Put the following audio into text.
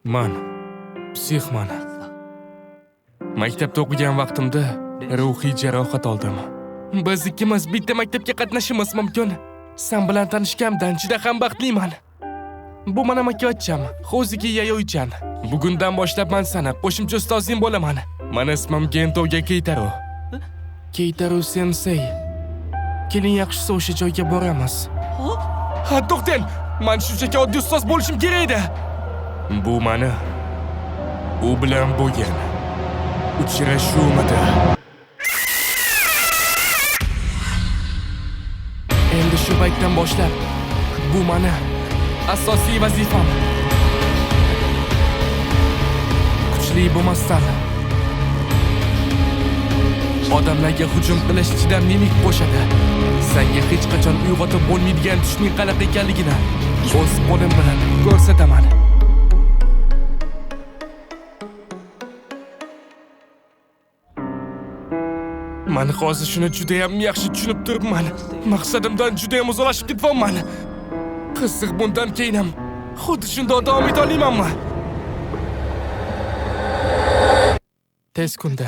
Man psixman. Maktabda o'qigan vaqtimda ruhiy jarohat oldim. Biz ikkimiz bitta maktabga qatnashimiz mumkin. Sen bilan tanishganimdan juda ham baxtliman. Bu mana makiyotcham, Xo'ziki Yayoychan. Bugundan boshlab men sana qo'shimcha ustozing bo'laman. Meni ismim Gentoga Keitaro. Keitaro sensei. Keling, yaxshisi o'sha joyga boramiz. Ha, to'xtang. Men shunchaki oddiy ustoz bo'lishim kerak edi. Bu meni u bilan bo'lgan uchrashuvimda. Endi shu paytdan boshlab bu meni asosiy vazifam. Kuchli bo'lmasdan odamlarga hujum qilish chidamlilik qo'shadi. Senga hech qachon uyg'otib bo'lmaydigan tushning qanaqa ekanligini o'z qo'lim bilan ko'rsataman. Men hozir shuni juda ham yaxshi tushunib turibman. Maqsadimdan juda ham uzoqlashib ketyapman. Qiziq, bundan keyin ham xuddi shunday davom eta olamanmi? Tez kunda